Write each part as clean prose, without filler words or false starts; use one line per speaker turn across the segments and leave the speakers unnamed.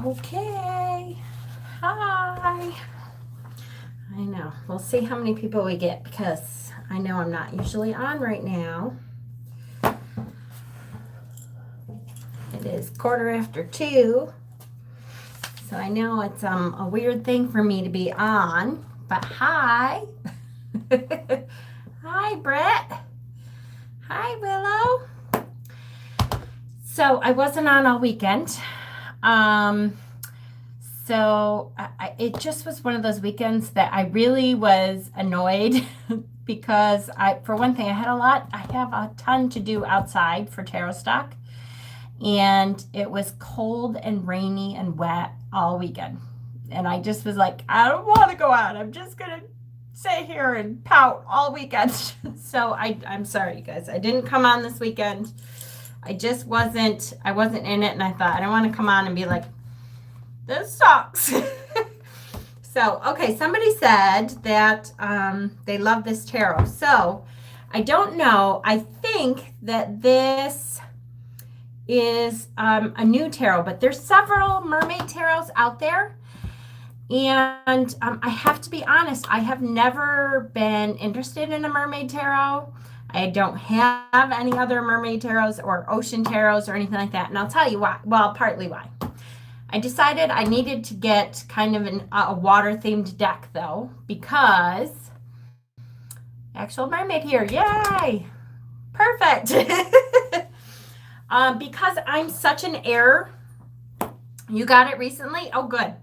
Okay. Hi. I know. We'll see how many people we get because I know I'm not usually on right now. It is 2:15. So I know it's a weird thing for me to be on. But hi. Hi, Brett. Hi, Willow. So I wasn't on all weekend. So it just was one of those weekends that I really was annoyed because for one thing, I have a ton to do outside for tarot stock. And it was cold and rainy and wet all weekend. And I just was like, I don't want to go out. I'm just going to sit here and pout all weekend. So I'm sorry, you guys. I didn't come on this weekend. I wasn't in it. And I thought, I don't want to come on and be like, this sucks. So, okay, somebody said that they love this tarot. So, I don't know. I think that this is a new tarot, but there's several mermaid tarots out there. And I have to be honest, I have never been interested in a mermaid tarot. I don't have any other mermaid tarots or ocean tarots or anything like that. And I'll tell you why. Well, partly why. I decided I needed to get kind of a water-themed deck, though, because actual mermaid here. Yay! Perfect. Because I'm such an air. You got it recently? Oh, good.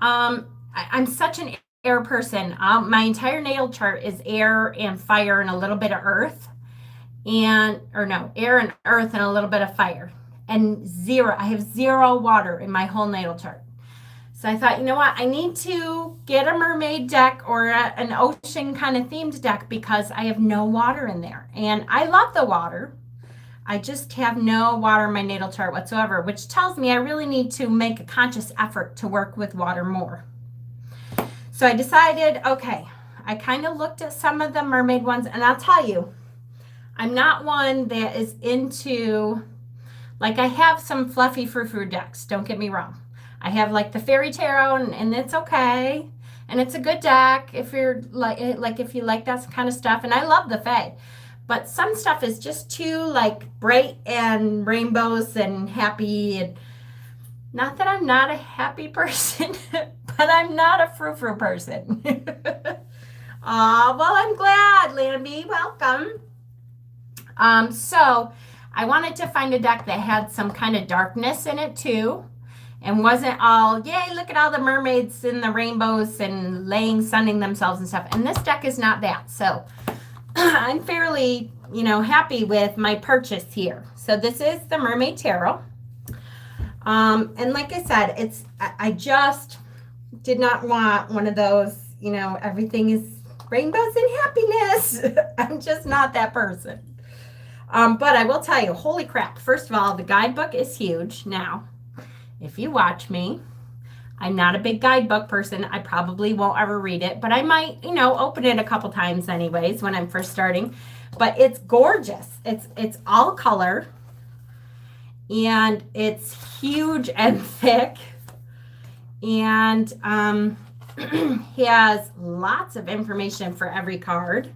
I'm such an air person. My entire natal chart is air and fire and a little bit of earth. Air and earth and a little bit of fire. And I have zero water in my whole natal chart. So I thought, you know what? I need to get a mermaid deck or an ocean kind of themed deck because I have no water in there. And I love the water. I just have no water in my natal chart whatsoever, which tells me I really need to make a conscious effort to work with water more. So I decided, okay, I kind of looked at some of the mermaid ones, and I'll tell you, I'm not one that is into, like, I have some fluffy frou-frou decks, don't get me wrong. I have like the fairy tarot, and it's okay, and it's a good deck if you're if you like that kind of stuff, and I love the fae. But some stuff is just too like bright and rainbows and happy. And not that I'm not a happy person, but I'm not a frou-frou person. Well, I'm glad, Lambie. Welcome. So I wanted to find a deck that had some kind of darkness in it too. And wasn't all, yay, look at all the mermaids and the rainbows and sunning themselves and stuff. And this deck is not that. So I'm fairly, happy with my purchase here. So this is the Mermaid Tarot. And like I said, I just did not want one of those, everything is rainbows and happiness. I'm just not that person. But I will tell you, holy crap. First of all, the guidebook is huge. Now, if you watch me, I'm not a big guidebook person. I probably won't ever read it, but I might, open it a couple times anyways when I'm first starting. But it's gorgeous. It's all color, and it's huge and thick, and he has lots of information for every card,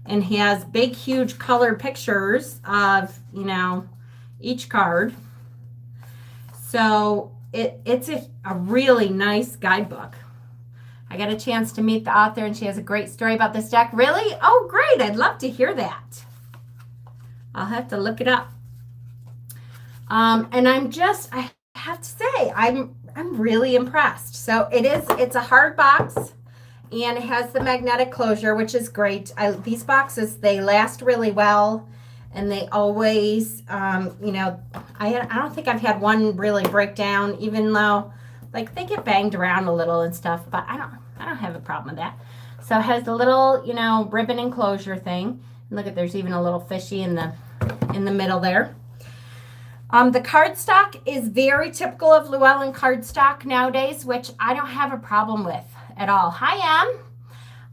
and he has big, huge color pictures of, each card. So it's a really nice guidebook. I got a chance to meet the author, and she has a great story about this deck. Really? Oh, great. I'd love to hear that. I'll have to look it up. And I have to say, I'm really impressed. So it's a hard box, and it has the magnetic closure, which is great. These boxes, they last really well. And they always, I don't think I've had one really break down, even though, like, they get banged around a little and stuff. But I don't have a problem with that. So it has the little, ribbon enclosure thing. And look there's even a little fishy in the middle there. The cardstock is very typical of Llewellyn cardstock nowadays, which I don't have a problem with at all. Hi,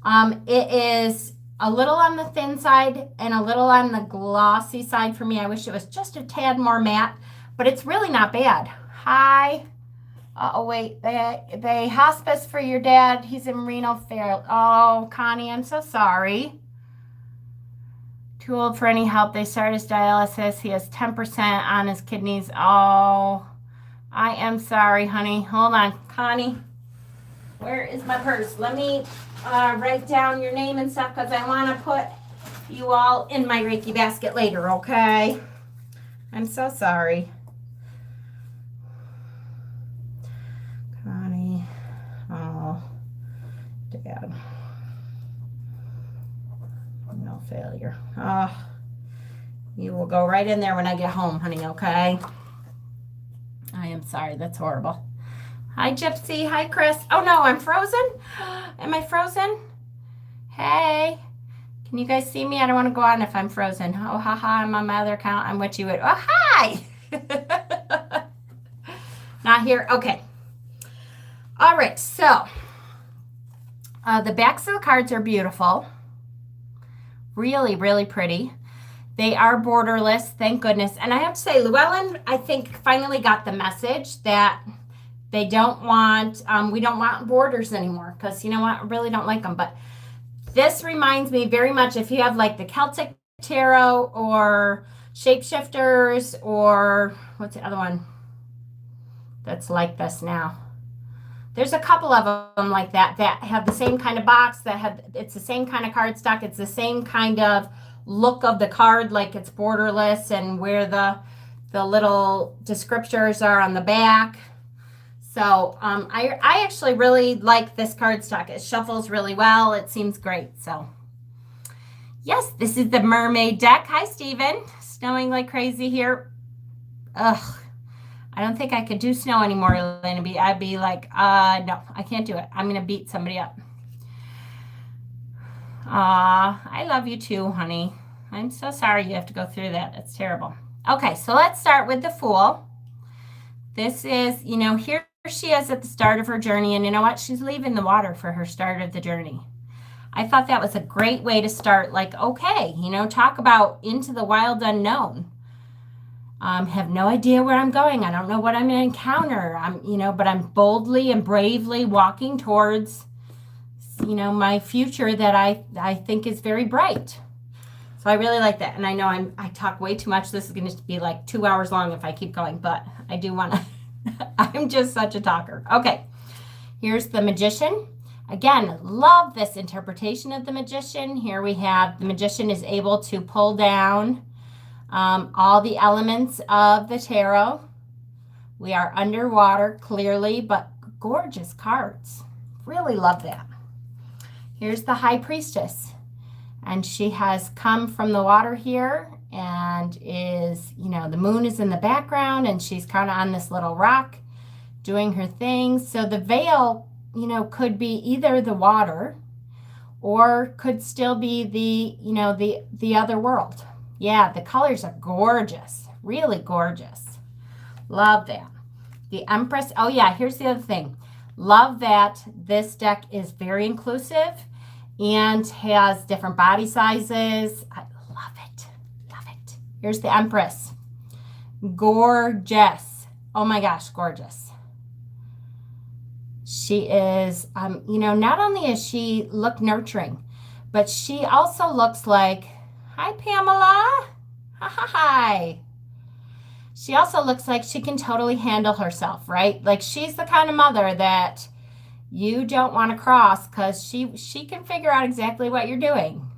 Em. It is a little on the thin side and a little on the glossy side for me. I wish it was just a tad more matte, but it's really not bad. Hi. Oh, wait, they hospice for your dad. He's in renal failure. Oh, Connie, I'm so sorry. Too old for any help. They started his dialysis. He has 10% on his kidneys. Oh, I am sorry, honey. Hold on, Connie. Where is my purse? Let me write down your name and stuff because I want to put you all in my Reiki basket later, okay? I'm so sorry. Connie. Oh, Dad. No failure. Oh, you will go right in there when I get home, honey, okay? I am sorry. That's horrible. Hi, Gypsy. Hi, Chris. Oh, no, I'm frozen? Am I frozen? Hey. Can you guys see me? I don't want to go on if I'm frozen. Oh, haha, I'm on my other account. I'm what you would. Oh, hi. Not here. Okay. All right. So, the backs of the cards are beautiful. Really, really pretty. They are borderless, thank goodness. And I have to say, Llewellyn, I think, finally got the message that they don't want, we don't want borders anymore because, you know what, I really don't like them. But this reminds me very much, if you have like the Celtic Tarot or Shapeshifters or what's the other one that's like this now? There's a couple of them like that have the same kind of box, it's the same kind of cardstock, it's the same kind of look of the card, like it's borderless and where the little descriptors are on the back. So I actually really like this cardstock. It shuffles really well. It seems great. So yes, this is the Mermaid deck. Hi, Steven. Snowing like crazy here. Ugh. I don't think I could do snow anymore, Elena. I'd be like, no, I can't do it. I'm going to beat somebody up. I love you too, honey. I'm so sorry you have to go through that. It's terrible. Okay, so let's start with the Fool. This is, here she is at the start of her journey, and you know what? She's leaving the water for her start of the journey. I thought that was a great way to start, like, okay, talk about into the wild unknown. Have no idea where I'm going. I don't know what I'm going to encounter. But I'm boldly and bravely walking towards, my future that I think is very bright. So I really like that. And I know I talk way too much. This is going to be like 2 hours long if I keep going, but I do want to, I'm just such a talker. Okay. Here's the Magician. Again, love this interpretation of the Magician. Here we have the Magician is able to pull down all the elements of the tarot. We are underwater clearly, but gorgeous cards. Really love that. Here's the High Priestess, and she has come from the water here and is, the moon is in the background and she's kind of on this little rock doing her thing. So the veil, could be either the water or could still be the other world. Yeah, the colors are gorgeous, really gorgeous. Love that. The Empress. Oh yeah, here's the other thing. Love that this deck is very inclusive and has different body sizes. I love it. Love it. Here's the Empress. Gorgeous. Oh my gosh, gorgeous. She is, not only does she look nurturing, but she also looks like, hi, Pamela. Hi. She also looks like she can totally handle herself, right? Like she's the kind of mother that you don't want to cross because she can figure out exactly what you're doing.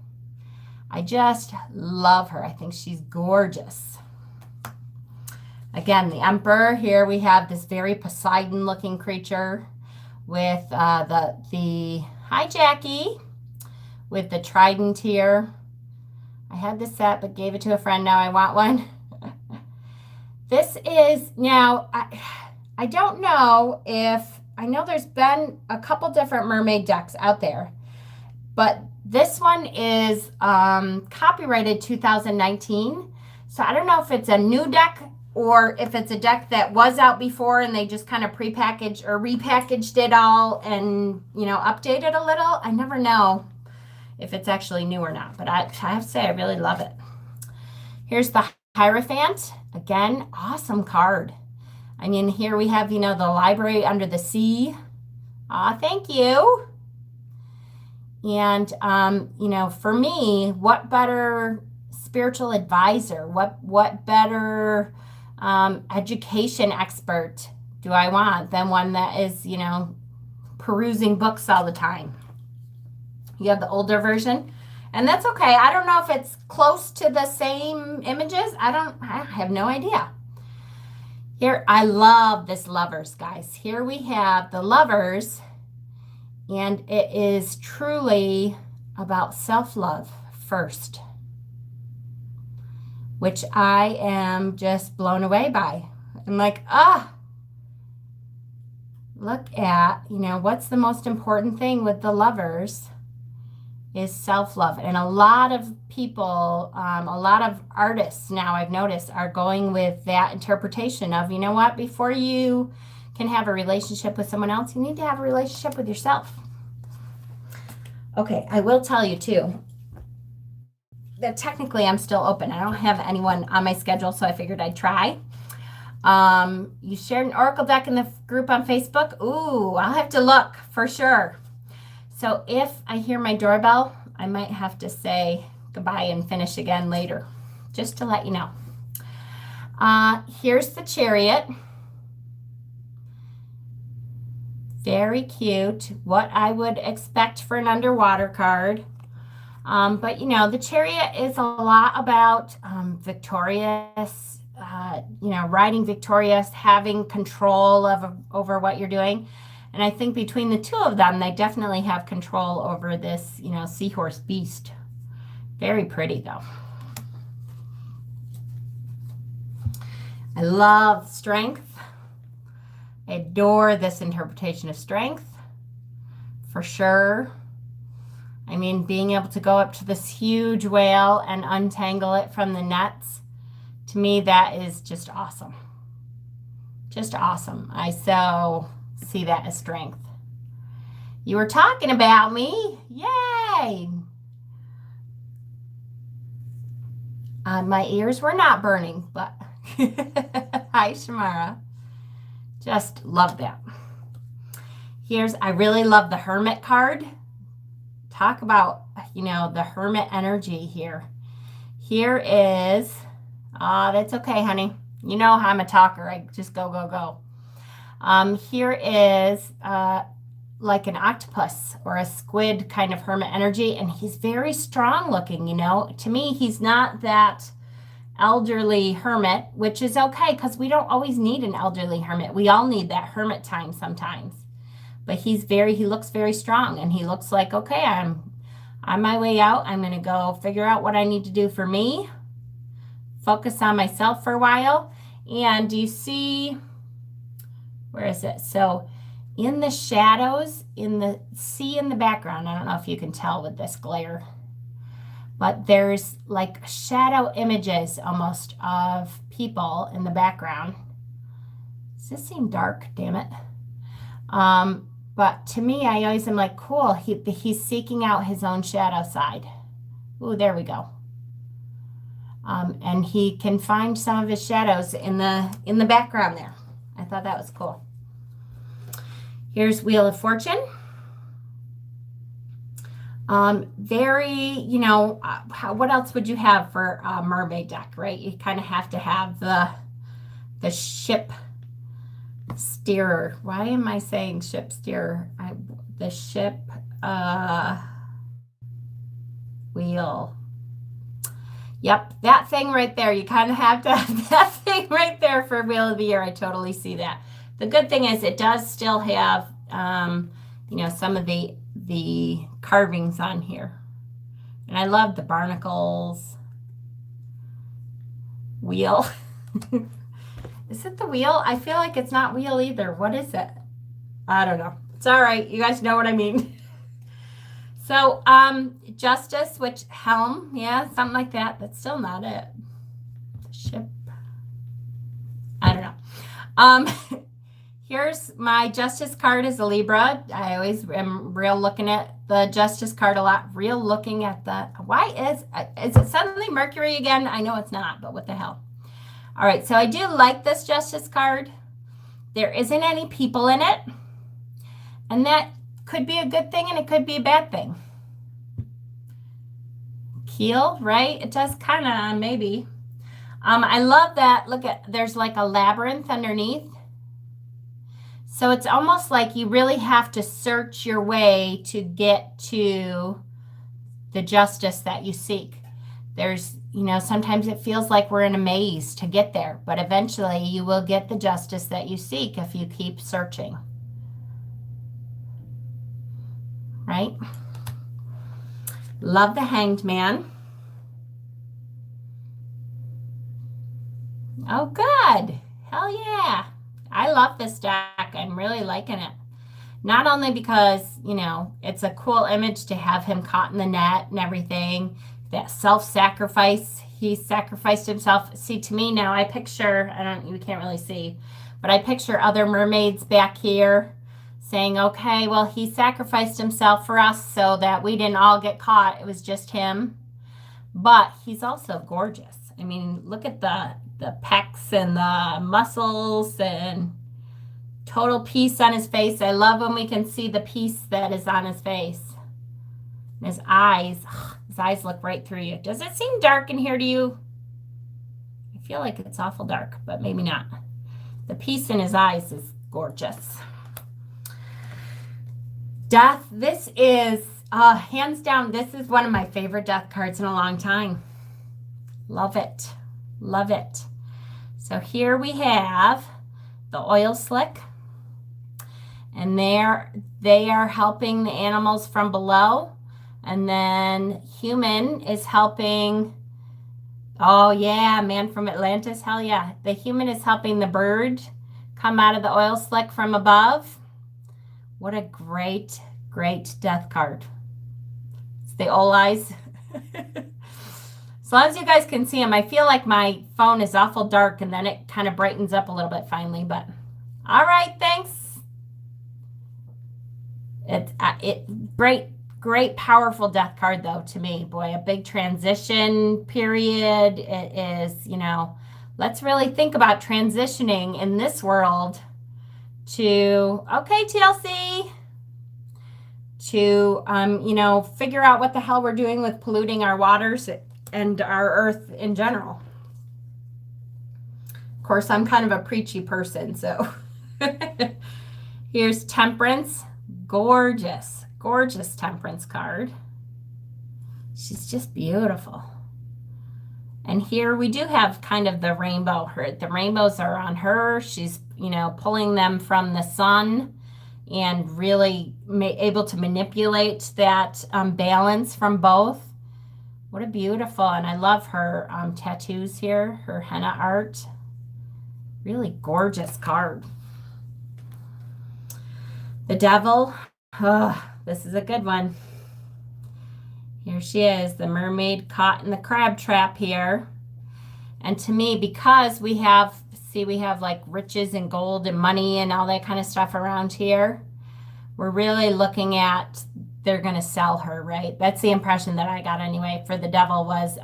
I just love her. I think she's gorgeous. Again, the Emperor. Here we have this very Poseidon-looking creature with the hi, Jackie, with the trident here. I had this set but gave it to a friend. Now I want one. This is, now, I don't know if, I know there's been a couple different mermaid decks out there, but this one is copyrighted 2019. So I don't know if it's a new deck or if it's a deck that was out before and they just kind of prepackaged or repackaged it all and, updated a little. I never know if it's actually new or not, but I have to say I really love it. Here's the Hierophant, again, awesome card. I mean, here we have, the library under the sea. Thank you. And, for me, what better spiritual advisor, what better education expert do I want than one that is, perusing books all the time? You have the older version, and that's okay. I don't know if it's close to the same images. I have no idea. Here, I love this Lovers, guys. Here we have the Lovers, and it is truly about self-love first, which I am just blown away by. I'm like, look at, what's the most important thing with the Lovers is self-love. And a lot of people, a lot of artists now I've noticed are going with that interpretation of, what, before you can have a relationship with someone else, you need to have a relationship with yourself. Okay, I will tell you too that technically I'm still open. I don't have anyone on my schedule, so I figured I'd try. You shared an oracle deck in the group on Facebook. Ooh, I'll have to look for sure. So if I hear my doorbell, I might have to say goodbye and finish again later, just to let you know. Here's the Chariot. Very cute. What I would expect for an underwater card. But, the Chariot is a lot about victorious, riding victorious, having control over what you're doing. And I think between the two of them, they definitely have control over this, seahorse beast. Very pretty, though. I love strength. I adore this interpretation of strength, for sure. I mean, being able to go up to this huge whale and untangle it from the nets, to me, that is just awesome. Just awesome. I so see that as strength. You were talking about me. Yay! My ears were not burning, but hi, Shamara. Just love that. I really love the Hermit card. Talk about, the Hermit energy here. Here is, that's okay, honey. You know how I'm a talker. I just go, go, go. Here is like an octopus or a squid kind of hermit energy, and he's very strong looking, To me, he's not that elderly hermit, which is okay because we don't always need an elderly hermit. We all need that hermit time sometimes. But he looks very strong, and he looks like, okay, I'm on my way out. I'm going to go figure out what I need to do for me, focus on myself for a while. And do you see, where is it? So in the shadows, in the sea in the background, I don't know if you can tell with this glare, but there's like shadow images almost of people in the background. Does this seem dark? Damn it. But to me, I always am like, cool, he's seeking out his own shadow side. Ooh, there we go. And he can find some of his shadows in the background there. I thought that was cool. Here's Wheel of Fortune. What else would you have for a mermaid deck, right? You kind of have to have the ship steerer. Why am I saying ship steerer? The ship wheel. Yep, that thing right there. You kind of have to have that thing right there for Wheel of the Year. I totally see that. The good thing is it does still have, some of the carvings on here. And I love the barnacles. Wheel. Is it the wheel? I feel like it's not wheel either. What is it? I don't know. It's all right. You guys know what I mean. So, Justice, which helm, yeah, something like that. That's still not it. Ship. I don't know. Here's my Justice card is a Libra. I always am real looking at the Justice card a lot. Real looking at the, why is it suddenly Mercury again? I know it's not, but what the hell? All right, so I do like this Justice card. There isn't any people in it, and that could be a good thing and it could be a bad thing. Keel, right? It does kind of, maybe. I love that. Look at, there's like a labyrinth underneath. So it's almost like you really have to search your way to get to the justice that you seek. There's, sometimes it feels like we're in a maze to get there, but eventually you will get the justice that you seek if you keep searching. Right? Love the Hanged Man. Oh, good. Hell yeah. I love this deck. I'm really liking it. Not only because, it's a cool image to have him caught in the net and everything, that self-sacrifice, he sacrificed himself. See, to me now, I picture, you can't really see, but I picture other mermaids back here saying, okay, well, he sacrificed himself for us so that we didn't all get caught. It was just him. But he's also gorgeous. I mean, look at the pecs and the muscles and total peace on his face. I love when we can see the peace that is on his face. And his eyes look right through you. Does it seem dark in here to you? I feel like it's awful dark, but maybe not. The peace in his eyes is gorgeous. Death, this is, hands down, this is one of my favorite death cards in a long time. Love it. Love it. So here we have the oil slick. And they are helping the animals from below. And then human is helping, oh yeah, man from Atlantis, hell yeah. The human is helping the bird come out of the oil slick from above. What a great, great death card. It's the old eyes. As long as you guys can see them, I feel like my phone is awful dark and then it kind of brightens up a little bit finally, but all right, thanks. Great, powerful death card though to me. Boy, a big transition period. It is, let's really think about transitioning in this world to, okay, TLC, to, figure out what the hell we're doing with polluting our waters and our earth in general. Of course, I'm kind of a preachy person, so here's Temperance. Gorgeous, gorgeous Temperance card. She's just beautiful. And here we do have kind of the rainbow. The rainbows are on her. She's, pulling them from the sun and really able to manipulate that balance from both. What a beautiful, and I love her tattoos here, her henna art. Really gorgeous card. The Devil, oh, this is a good one. Here she is, the mermaid caught in the crab trap here. And to me, because we have like riches and gold and money and all that kind of stuff around here, we're really looking at, they're going to sell her, right? That's the impression that I got anyway for the Devil was,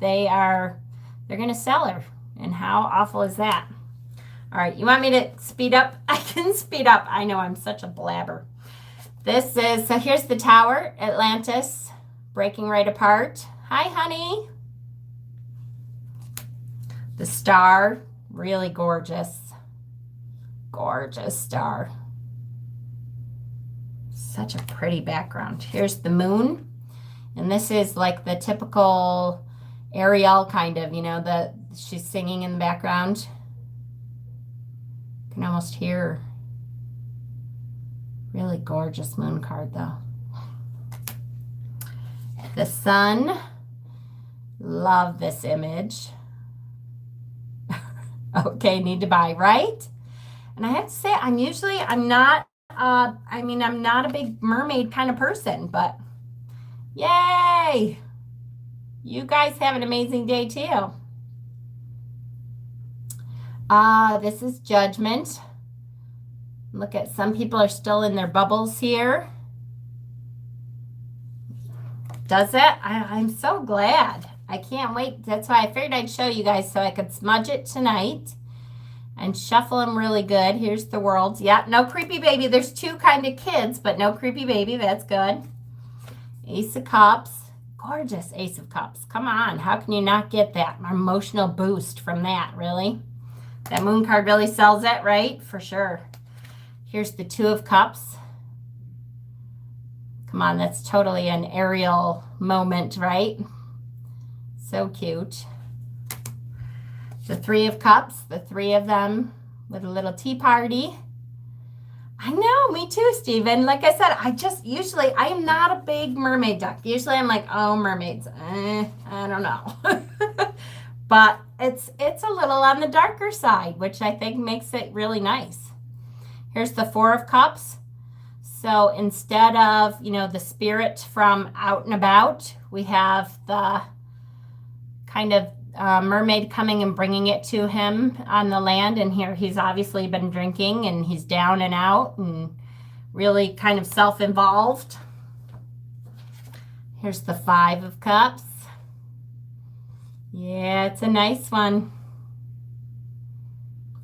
they're going to sell her. And how awful is that? All right, you want me to speed up? I can speed up. I know I'm such a blabber. So here's the Tower, Atlantis, breaking right apart. Hi, honey. The Star, really gorgeous. Gorgeous star. Such a pretty background. Here's the Moon. And this is like the typical Ariel kind of, she's singing in the background. You can almost hear her. Really gorgeous moon card though. The Sun. Love this image. Okay, need to buy, right? And I have to say, I'm not a big mermaid kind of person, but yay! You guys have an amazing day too. This is Judgment. Look at, some people are still in their bubbles here. Does it? I'm so glad. I can't wait. That's why I figured I'd show you guys so I could smudge it tonight and shuffle them really good. Here's the worlds. Yeah, no creepy baby. There's two kind of kids, but no creepy baby. That's good. Ace of Cups. Gorgeous Ace of Cups. Come on. How can you not get that emotional boost from that, really? That moon card really sells it, right? For sure. Here's the Two of Cups. Come on, that's totally an Ariel moment, right? So cute. The Three of Cups, the three of them with a little tea party. I know, me too, Stephen. Like I said, I am not a big mermaid duck. Usually I'm like, oh, mermaids, I don't know. But it's a little on the darker side, which I think makes it really nice. Here's the Four of Cups. So instead of, the spirit from out and about, we have the kind of mermaid coming and bringing it to him on the land. And here he's obviously been drinking and he's down and out and really kind of self-involved. Here's the Five of Cups. Yeah, it's a nice one.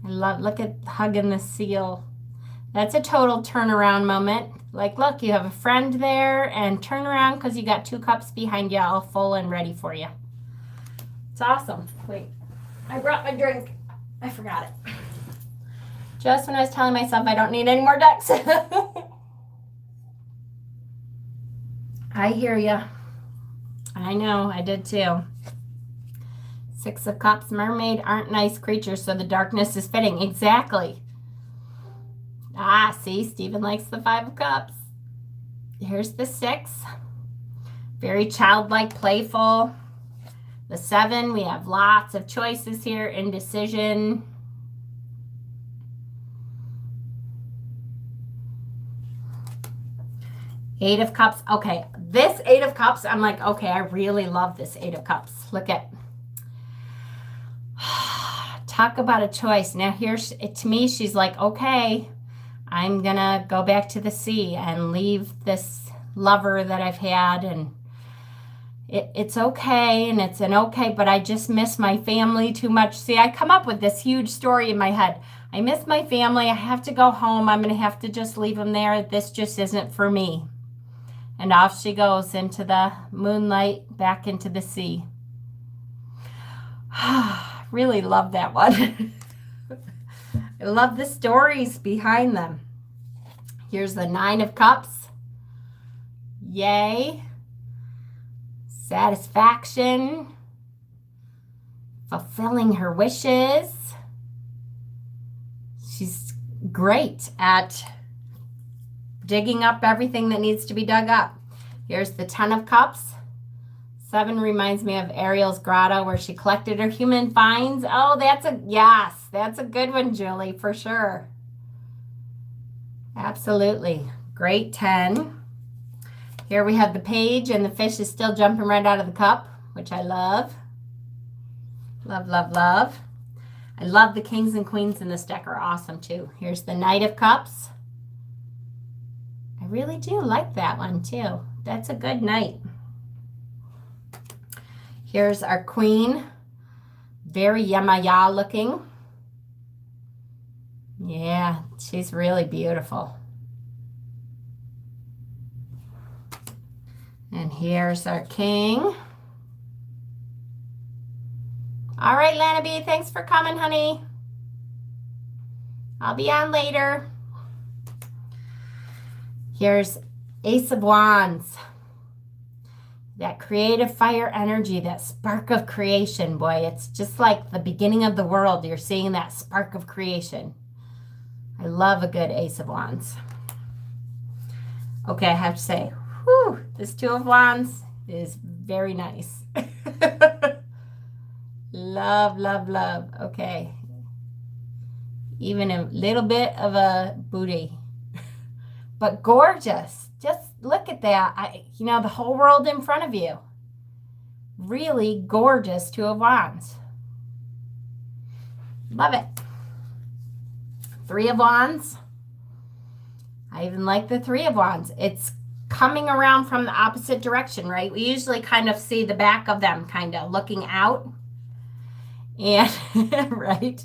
Look at hugging the seal. That's a total turnaround moment. Like, look, you have a friend there and turn around because you got two cups behind you all full and ready for you. It's awesome. Wait, I brought my drink. I forgot it. Just when I was telling myself I don't need any more decks. I hear you. I know, I did too. Six of Cups, mermaid aren't nice creatures, so the darkness is fitting. Exactly. Ah, see, Stephen likes the Five of Cups. Here's the Six. Very childlike, playful. The Seven, we have lots of choices here. Indecision. Eight of Cups. Okay, this Eight of Cups, I'm like, okay, I really love this Eight of Cups. Look at, talk about a choice. Now here's, to me, she's like, okay, I'm gonna go back to the sea and leave this lover that I've had, and it's okay, and it's an okay, but I just miss my family too much. See, I come up with this huge story in my head. I miss my family. I have to go home. I'm gonna have to just leave them there. This just isn't for me. And off she goes into the moonlight, back into the sea. Really love that one. I love the stories behind them. Here's the Nine of Cups. Yay. Satisfaction. Fulfilling her wishes. She's great at digging up everything that needs to be dug up. Here's the Ten of Cups. Seven reminds me of Ariel's grotto where she collected her human finds. Oh, that's a good one, Julie, for sure. Absolutely. Great 10. Here we have the Page, and the fish is still jumping right out of the cup, which I love. Love, love, love. I love the Kings and Queens in this deck are awesome too. Here's the Knight of Cups. I really do like that one too. That's a good knight. Here's our Queen. Very Yamaya looking. Yeah, she's really beautiful. And here's our King. All right, Lana B, thanks for coming, honey. I'll be on later. Here's Ace of Wands. That creative fire energy, that spark of creation, boy, it's just like the beginning of the world. You're seeing that spark of creation. I love a good Ace of Wands. Okay, I have to say, whew, this Two of Wands is very nice. Love, love, love. Okay. Even a little bit of a booty. But gorgeous. Just look at that. The whole world in front of you. Really gorgeous Two of Wands. Love it. Three of Wands. I even like the Three of Wands. It's coming around from the opposite direction, right? We usually kind of see the back of them kind of looking out. And right.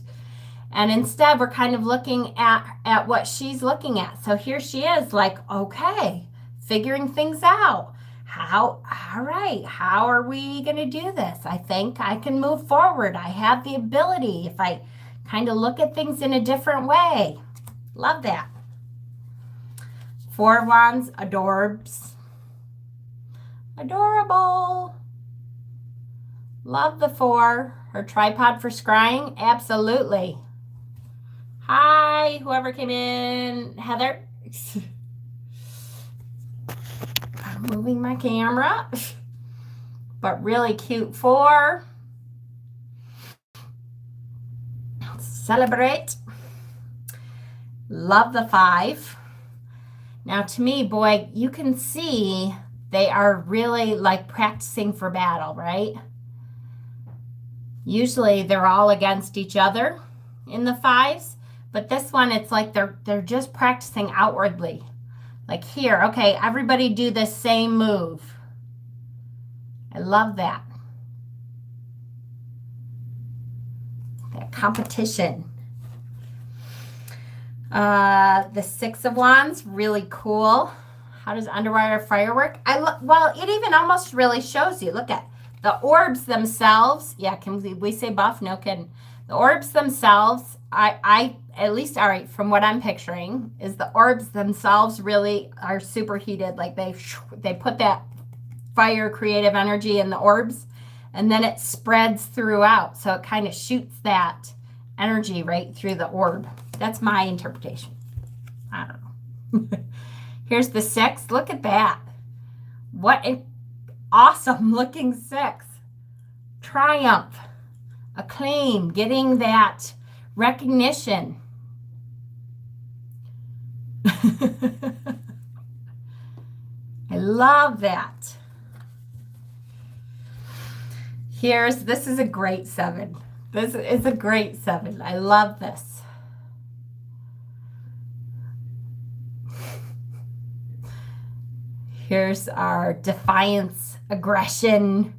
And instead we're kind of looking at what she's looking at. So here she is like, okay, figuring things out. All right, how are we going to do this? I think I can move forward. I have the ability if I kind of look at things in a different way. Love that. Four of Wands, adorbs. Adorable. Love the four. Her tripod for scrying, absolutely. Hi, whoever came in. Heather. I'm moving my camera. But really cute four. Celebrate. Love the five. Now to me, boy, you can see they are really like practicing for battle, right? Usually they're all against each other in the fives, but this one, it's like they're just practicing outwardly. Like here, okay, everybody do the same move. I love that. That competition. The Six of Wands, really cool. How does underwater fire work? Well, it even almost really shows you. Look at the orbs themselves. Yeah, can we say buff? No kidding. The orbs themselves, I at least, all right, from what I'm picturing, is the orbs themselves really are superheated. Like they put that fire creative energy in the orbs, and then it spreads throughout. So it kind of shoots that energy right through the orb. That's my interpretation. I don't know. Here's the six. Look at that. What an awesome looking six. Triumph. Acclaim. Getting that recognition. I love that. This is a great seven. This is a great seven. I love this. Here's our defiance, aggression.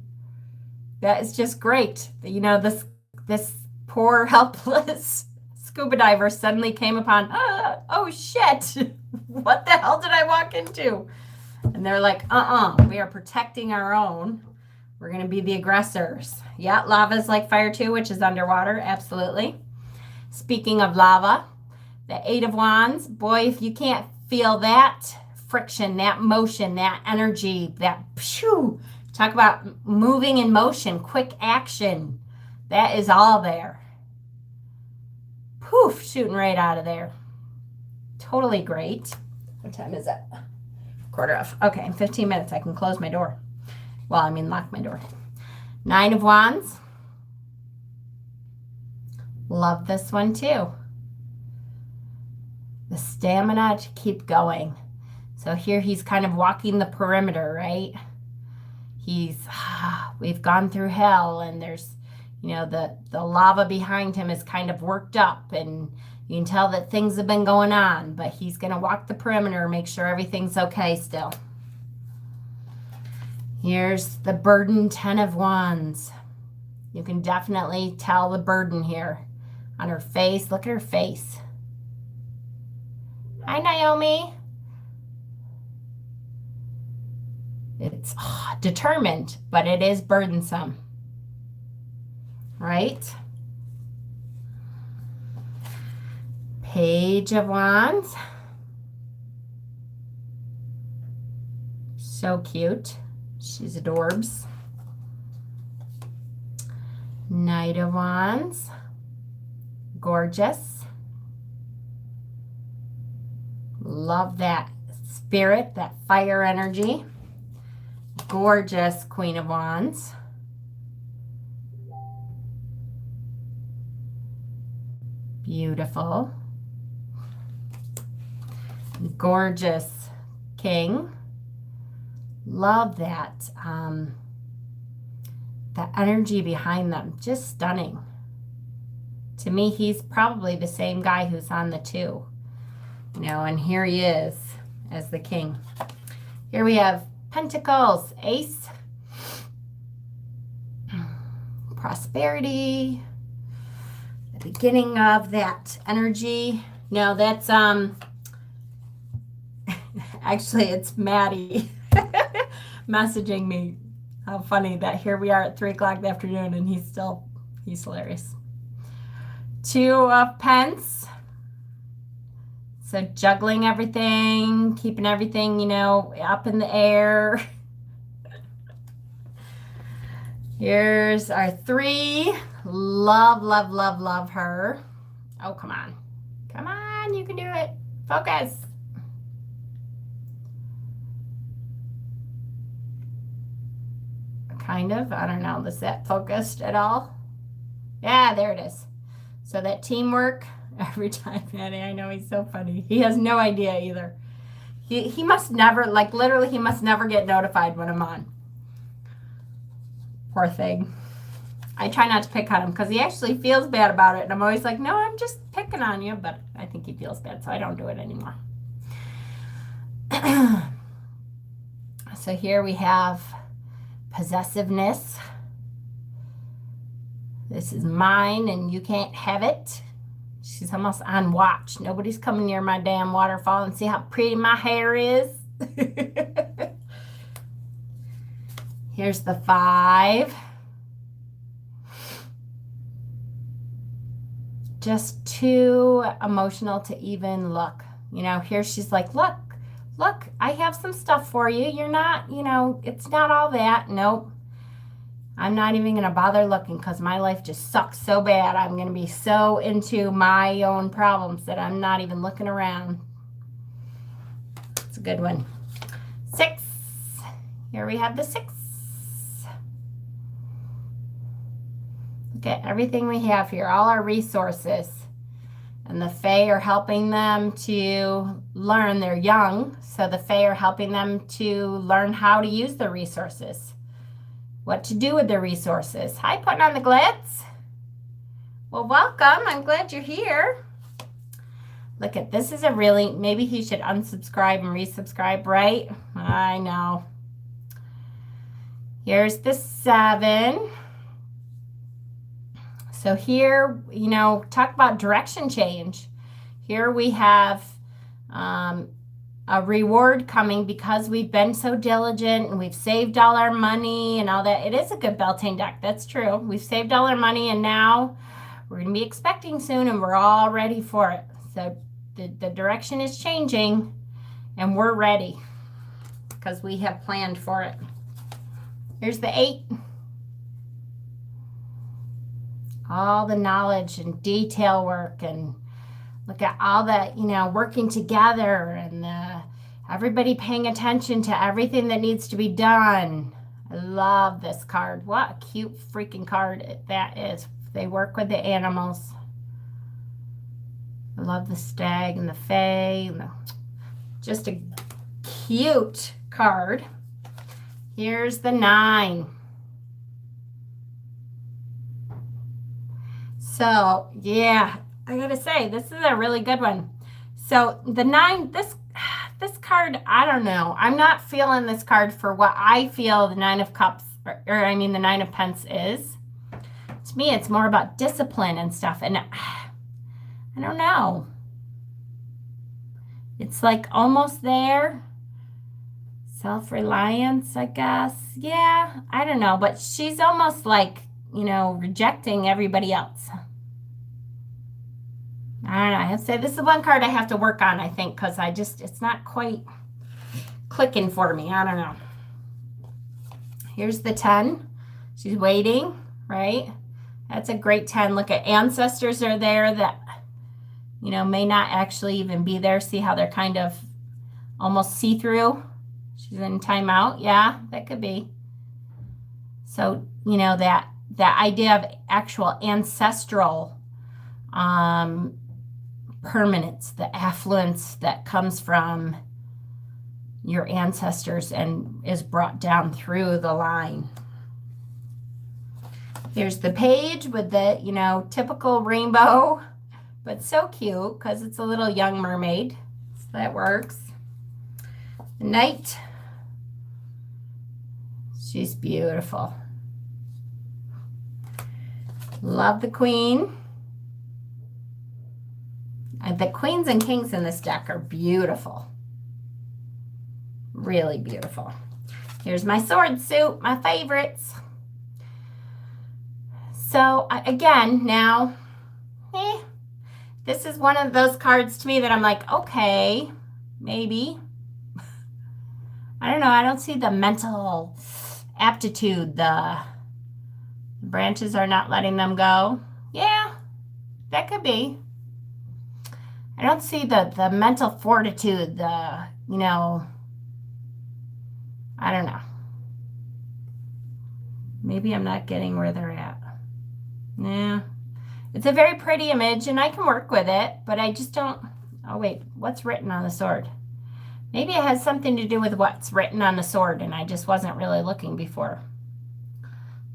That is just great. You know, this poor, helpless scuba diver suddenly came upon, oh shit, what the hell did I walk into? And they're like, we are protecting our own. We're going to be the aggressors. Yeah, lava's like fire too, which is underwater. Absolutely. Speaking of lava, the Eight of Wands. Boy, if you can't feel that friction, that motion, that energy, that phew, talk about moving in motion, quick action. That is all there. Poof, shooting right out of there. Totally great. What time is it? Quarter of. Okay, in 15 minutes I can close my door. Well, I mean lock my door. Nine of Wands. Love this one too. The stamina to keep going. So here he's kind of walking the perimeter, right? We've gone through hell, and there's, you know, the lava behind him is kind of worked up, and you can tell that things have been going on, but he's going to walk the perimeter, make sure everything's okay still. Here's the burden, Ten of Wands. You can definitely tell the burden here on her face. Look at her face. Hi, Naomi. It's determined, but it is burdensome, right? Page of Wands. So cute. She's adorbs. Knight of Wands. Gorgeous. Love that spirit, that fire energy. Gorgeous Queen of Wands. Beautiful. Gorgeous King. Love that. The energy behind them, just stunning. To me, he's probably the same guy who's on the two. You know, and here he is as the king. Here we have Pentacles, Ace, prosperity, the beginning of that energy. No, that's actually it's Maddie messaging me. How funny that here we are at 3 o'clock in the afternoon and he's hilarious. 2 of Pence. So juggling everything, keeping everything, up in the air. Here's our 3. Love, love, love, love her. Oh, come on. Come on, you can do it. Focus. Kind of. I don't know. Is that focused at all? Yeah, there it is. So that teamwork. Every time, Maddie, I know he's so funny. He has no idea either. He must never, like literally, he must never get notified when I'm on. Poor thing. I try not to pick on him because he actually feels bad about it. And I'm always like, no, I'm just picking on you. But I think he feels bad, so I don't do it anymore. So here we have possessiveness. This is mine and you can't have it. She's almost on watch. Nobody's coming near my damn waterfall and see how pretty my hair is. Here's the 5. Just too emotional to even look. Here she's like, look, I have some stuff for you. You're not, it's not all that. Nope. I'm not even going to bother looking because my life just sucks so bad. I'm going to be so into my own problems that I'm not even looking around. It's a good one. 6. Here we have the 6. Look at everything we have here, all our resources. And the Fae are helping them to learn. They're young, so the Fae are helping them to learn how to use the resources. What to do with the resources. Hi, putting on the glitz. Well, welcome. I'm glad you're here. Look at this. Is a really, maybe he should unsubscribe and resubscribe, right? I know. Here's the 7. So here, talk about direction change. Here we have a reward coming because we've been so diligent and we've saved all our money and all that. It is a good Beltane deck. That's true. We've saved all our money and now we're going to be expecting soon and we're all ready for it. So the direction is changing and we're ready because we have planned for it. Here's the 8. All the knowledge and detail work and look at all that, working together and everybody paying attention to everything that needs to be done. I love this card. What a cute freaking card that is. They work with the animals. I love the stag and the fae. Just a cute card. Here's the 9. So, yeah. I gotta say, this is a really good one. So the 9, this card, I don't know. I'm not feeling this card for what I feel the 9 of Cups, or the 9 of Pence is. To me, it's more about discipline and stuff. And I don't know. It's like almost there. Self-reliance, I guess. Yeah, I don't know. But she's almost like, rejecting everybody else. I don't know. I have to say this is one card I have to work on, I think, because it's not quite clicking for me. I don't know. Here's the 10. She's waiting, right? That's a great 10. Look at ancestors are there that, may not actually even be there. See how they're kind of almost see-through? She's in timeout. Yeah, that could be. So, that idea of actual ancestral permanence, the affluence that comes from your ancestors and is brought down through the line. Here's the page with the, typical rainbow, but so cute because it's a little young mermaid. So that works. The Knight, She's beautiful. Love the Queen. The Queens and Kings in this deck are beautiful. Really beautiful. Here's my sword suit, my favorites. So again, now, this is one of those cards to me that I'm like, okay, maybe. I don't know. I don't see the mental aptitude. The branches are not letting them go. Yeah, that could be. I don't see the mental fortitude, I don't know. Maybe I'm not getting where they're at. Yeah. It's a very pretty image, and I can work with it, but I just don't... Oh, wait. What's written on the sword? Maybe it has something to do with what's written on the sword, and I just wasn't really looking before.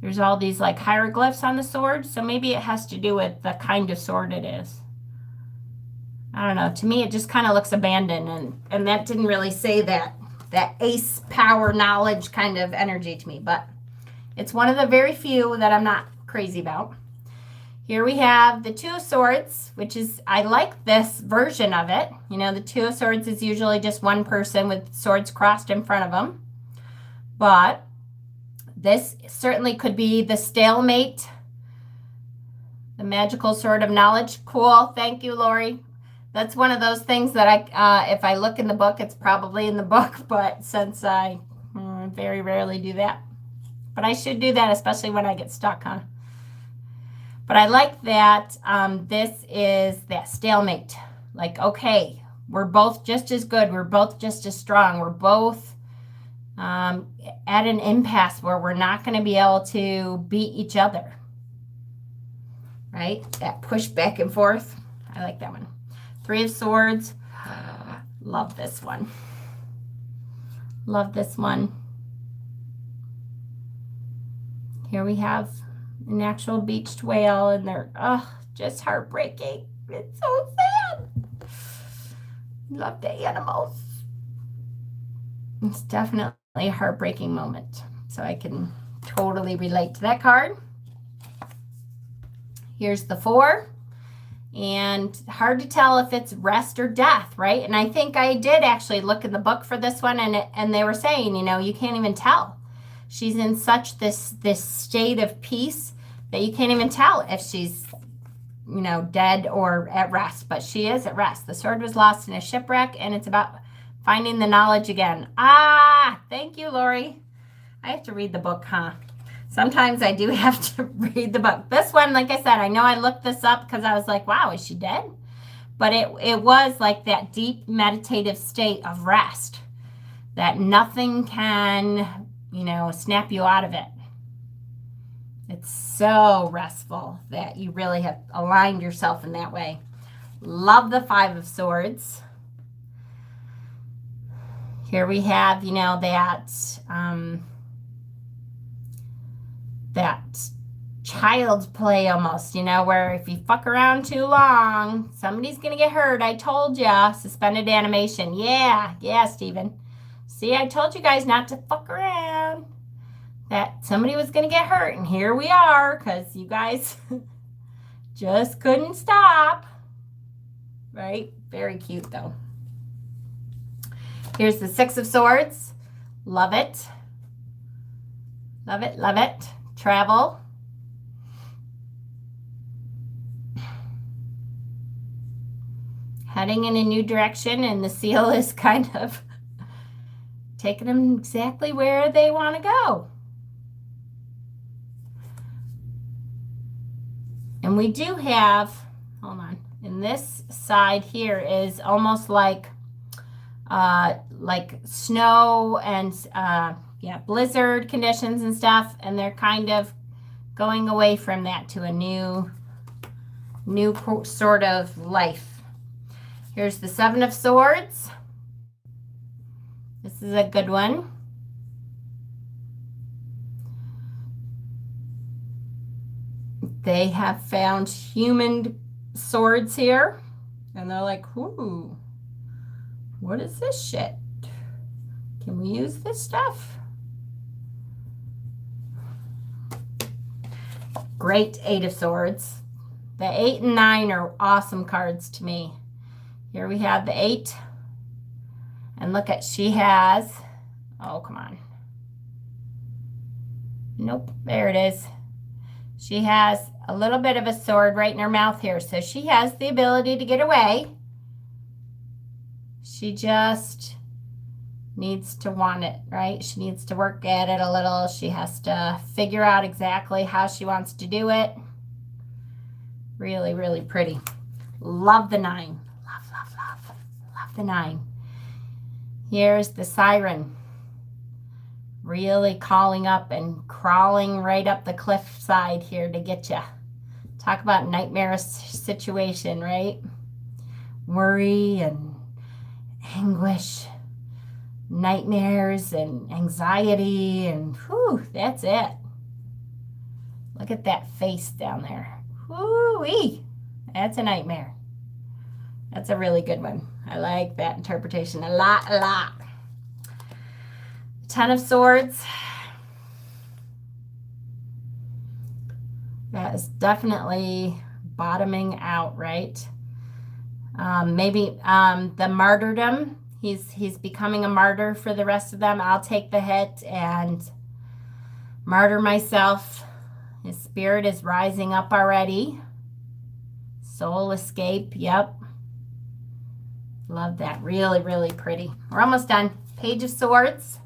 There's all these, like, hieroglyphs on the sword, so maybe it has to do with the kind of sword it is. I don't know. To me, it just kind of looks abandoned, and that didn't really say that ace power knowledge kind of energy to me, but it's one of the very few that I'm not crazy about. Here we have the Two of Swords, which is, I like this version of it. The Two of Swords is usually just one person with swords crossed in front of them. But this certainly could be the stalemate, the magical sword of knowledge. Cool. Thank you, Lori. That's one of those things that if I look in the book, it's probably in the book. But since I very rarely do that. But I should do that, especially when I get stuck, huh? But I like that this is that stalemate. Like, okay, we're both just as good. We're both just as strong. We're both at an impasse where we're not going to be able to beat each other. Right? That push back and forth. I like that one. Three of Swords. Love this one. Love this one. Here we have an actual beached whale, and they're just heartbreaking. It's so sad. Love the animals. It's definitely a heartbreaking moment. So I can totally relate to that card. Here's the Four. And hard to tell if it's rest or death, right? And I think I did actually look in the book for this one, and they were saying, you can't even tell. She's in such this state of peace that you can't even tell if she's, dead or at rest. But she is at rest. The sword was lost in a shipwreck, and it's about finding the knowledge again. Thank you, Lori. I have to read the book, huh? Sometimes I do have to read the book. This one, like I said, I know I looked this up because I was like, wow, is she dead? But it was like that deep meditative state of rest that nothing can, snap you out of it. It's so restful that you really have aligned yourself in that way. Love the Five of Swords. Here we have, that child's play almost, where if you fuck around too long, somebody's going to get hurt. I told ya. Suspended animation. Yeah, Steven. See, I told you guys not to fuck around. That somebody was going to get hurt, and here we are, because you guys just couldn't stop. Right? Very cute, though. Here's the Six of Swords. Love it. Love it, love it. Travel. Heading in a new direction, and the seal is kind of taking them exactly where they want to go. And we do have, hold on, and this side here is almost like snow and blizzard conditions and stuff, and they're kind of going away from that to a new sort of life. Here's the Seven of Swords. This is a good one. They have found human swords here, and they're like, ooh, what is this shit? Can we use this stuff? Great Eight of Swords. The 8 and 9 are awesome cards to me. Here we have the 8. And look at, she has, oh, come on. Nope, there it is. She has a little bit of a sword right in her mouth here. So she has the ability to get away. She just needs to want it, right? She needs to work at it a little. She has to figure out exactly how she wants to do it. Really, really pretty. Love the 9. Love, love, love. Love the 9. Here's the Siren. Really calling up and crawling right up the cliffside here to get you. Talk about nightmarish situation, right? Worry and anguish, nightmares and anxiety, and whew, that's it. Look at that face down there. Whoo-wee. That's a nightmare. That's a really good one. I like that interpretation a lot, a lot. 10 of Swords. That is definitely bottoming out, right? Maybe the martyrdom. He's becoming a martyr for the rest of them. I'll take the hit and martyr myself. His spirit is rising up already. Soul escape. Yep. Love that. Really, really pretty. We're almost done. Page of Swords.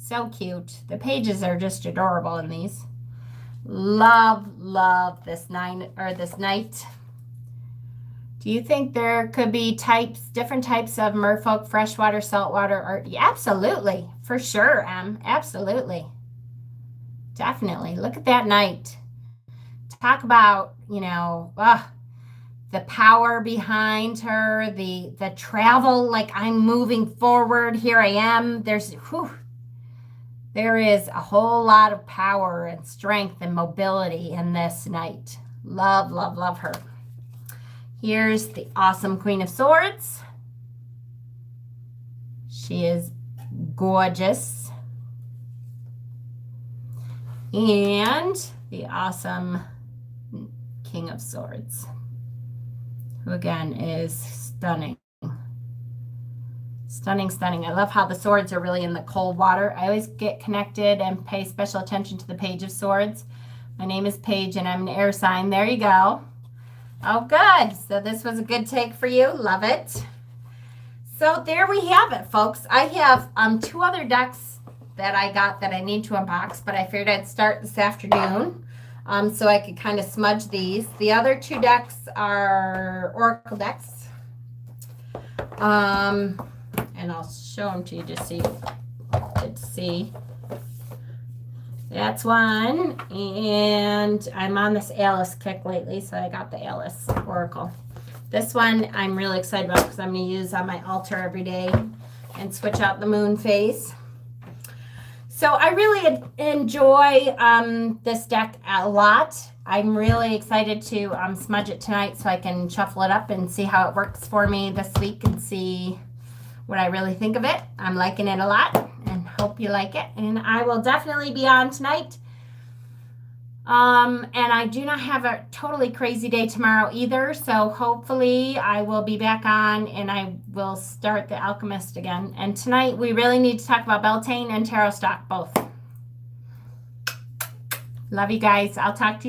So cute. The pages are just adorable in these. Love, love this this knight. Do you think there could be different types of merfolk, freshwater, saltwater, or yeah, absolutely, for sure, absolutely, definitely. Look at that knight. Talk about, the power behind her, the travel, like I'm moving forward. Here I am. There is a whole lot of power and strength and mobility in this knight. Love, love, love her. Here's the awesome Queen of Swords. She is gorgeous. And the awesome King of Swords, who again is stunning. Stunning, stunning. I love how the swords are really in the cold water. I always get connected and pay special attention to the Page of Swords. My name is Paige and I'm an air sign. There you go. Oh, good. So this was a good take for you. Love it. So there we have it, folks. I have 2 other decks that I got that I need to unbox, but I figured I'd start this afternoon so I could kind of smudge these. The other 2 decks are Oracle decks. And I'll show them to you just so you get to see. That's one. And I'm on this Alice kick lately, so I got the Alice Oracle. This one I'm really excited about because I'm going to use on my altar every day and switch out the moon phase. So I really enjoy this deck a lot. I'm really excited to smudge it tonight so I can shuffle it up and see how it works for me this week and see what I really think of it. I'm liking it a lot and hope you like it. And I will definitely be on tonight. And I do not have a totally crazy day tomorrow either. So hopefully I will be back on and I will start the Alchemist again. And tonight we really need to talk about Beltane and Tarot stock both. Love you guys. I'll talk to you